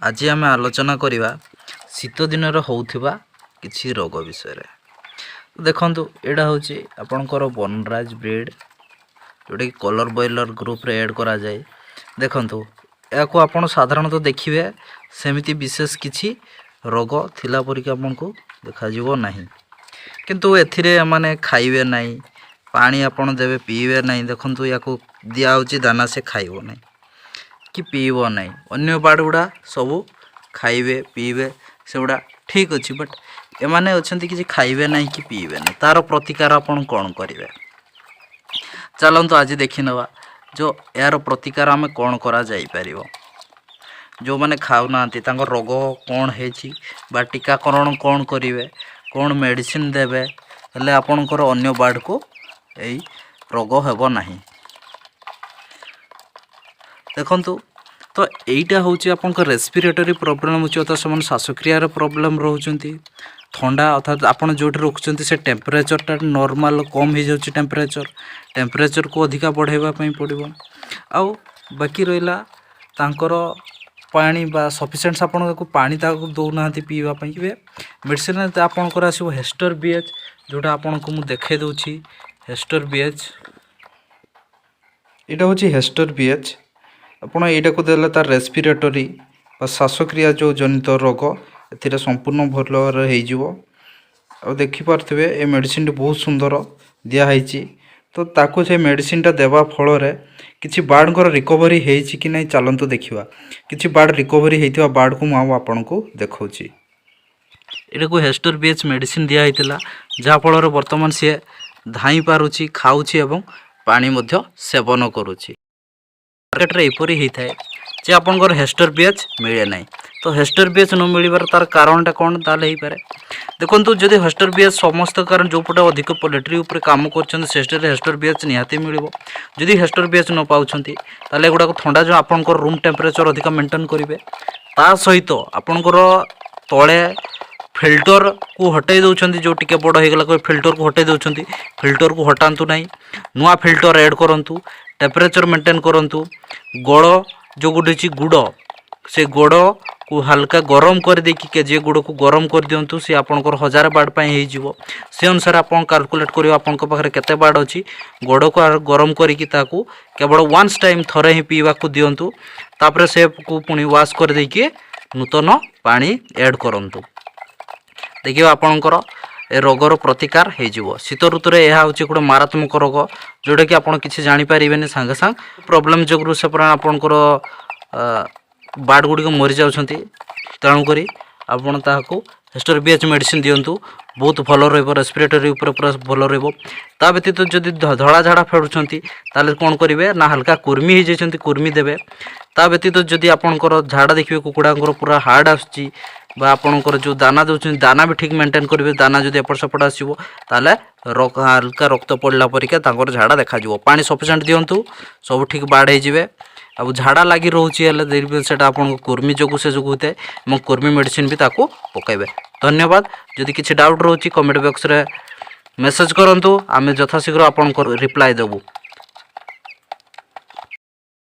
आज आम आलोचना करवा शीत दिन होउथिबा किछि रोग विषय रे। देखु यहाँ हूँ आपणकर बनराज ब्रीड जोटा कि कलर बॉयलर ग्रुप रे ऐड करा जाए। देखु या आपड़ साधारणतः देखिए सेमिति विशेष किछि रोग थिला परिक आपको देखा ना, किंतु एथिरे माने खाइबे नहीं, पानी आपन देवे पीबे नहीं। देखु या दिया दाना से खाइब नहीं कि पीब नहीं, अन्य बाड़ गुड़ा सबू खाइबे पीबे से गुड़ा ठीक अच्छे, बट एमाने अच्छा कि खाइबे नहीं कि पीबे नहीं, तार प्रतिकार आपन कौन करेंगे। चलतु आज देखी नवा जो यार प्रतिकार आम कौन करा जाई परिवो। जो मैंने खाऊना रोग कौन है टीकाकरण कौन करेंगे, कौन मेडिसिन देवे, हेले आपणकर अन्य बाड़ को यही रोग हेब नहीं। देखु तो यहीटा हूँ आप रेस्पिरेटरी प्रोब्लेम हो तो से श्वासक्रियार प्रोब्लेम रोचे, थंडा अर्थात आप जो रखुच्च से टेम्परेचरटा नॉर्मल कम हो जाऊँगी, टेम्परेचर को अधिका बढ़ावाई पड़ो। आउ बाकी रहा तांकर पानी बा सफिशिएंट आपन को पानी दौना पीवाई मेडिसिन आपंकर आसो हेस्टर बीएच, जोटा आपन को मुझे देखे दूची। हेस्टर बीएच यहाँ हूँ हेस्टर बीएच, आपड़ यहाँ को देला तार रेस्पिरेटरी श्वासक्रिया जो जनित रोग ए संपूर्ण भल हो देखिपे। ये मेडिसिन बहुत सुंदर दिखाई, तो ताकू से मेडिसिन देवा फल किसी बार्ड को रिकवरी होती कि नहीं चलतु देखा। किसी बार्ड रिकवरी होता बार्ड को मुझे आपन को देखा। यहाँ को हेस्टर बीएच मेडिसिन दिखाई जहाँफल बर्तमान सी धाई पारुची, खाऊची एवं पानी मध्य सेवन करुची। मार्केट रे एपरी होता है जे आपंकर हेस्टर बीएच मिले ना, तो हेस्टर बीएच न मिलबार तार कारणटा कौन ताले ही पारे। देखो जदि हेस्टर बीएच समस्त कारण जो पटे अधिक पोल्ट्री उपर काम कर हेस्टर बीएच निहाती मिल। जदि हेस्टर बीएच न पाउछंती ताले गुड़ाक ठंडा जो आपंकर रूम टेम्परेचर अधिक मेंटेन करेंगे, ता सहित आपंकर तले फिल्टर को हटाई दौरान जो टिके बड़ होगा फिल्टर को हटाई दौरान, फिल्टर को हटातु ना, नुआ फिल्टर ऐड करूँ, टेम्परेचर मेंटेन करूँ। गोड़ जो गुड़ गुड़ से गुड़ को हल्का गरम कर देकी केजी गुड़ को गरम कर दिंतु, सी आपंकर 1000 बाड़ से अनुसार आप कैलकुलेट कर आपन पाखे केते बाड़ अच्छी। गोड़ को गरम करिकी ताकू केवल वन्स टाइम थरे ही पीवा को दिंतु, तापर से को पुणी वाश कर देकी नूतन पानी ऐड करंतु। देखिए आपणकर ए रोगर प्रतिकार हो। शीत ऋतु में यह हूँ गोटे मारात्मक रोग जोटा कि आपड़ किसी जानीपारे सांगे सांग प्रोब्लेम जो से आपणकर बार्ड गुड़िक मरी जाती। तेणुक आपड़ ताकू हेस्टर बीएच मेडिसिन दिंतु, बहुत भल रेस्पिरेटरी उपर पूरा भल ता व्यतीत जदि धड़ा झाड़ा फेड़ुंट ताले कौन करेंगे ना हल्का कुर्मी हो जाती कुर्मी देवे। ता व्यतीत जदि आपंकर झाड़ा देखिए कुकुड़ा पूरा हार्ड आसुची बा आपंकर जो दाना दौरान दाना भी ठीक मेंटेन करेंगे, दाना जब एपट सेपट आसो ताले हल्का रक्त पड़ला परिका झाड़ा देखा। पानी सफिशिएंट दिंतु, सब ठीक बाढ़ हो। अब झाड़ा लगी रोचे से आपको कुर्मी जो से जो होता है, कुर्मी मेडिसिन भी ताकू पकाइबे। धन्यवाद। जदि किसी डाउट रोचे कमेंट बॉक्स रे मेसेज करंतु, आमे यथाशीघ्र आपन रिप्लाई देबू।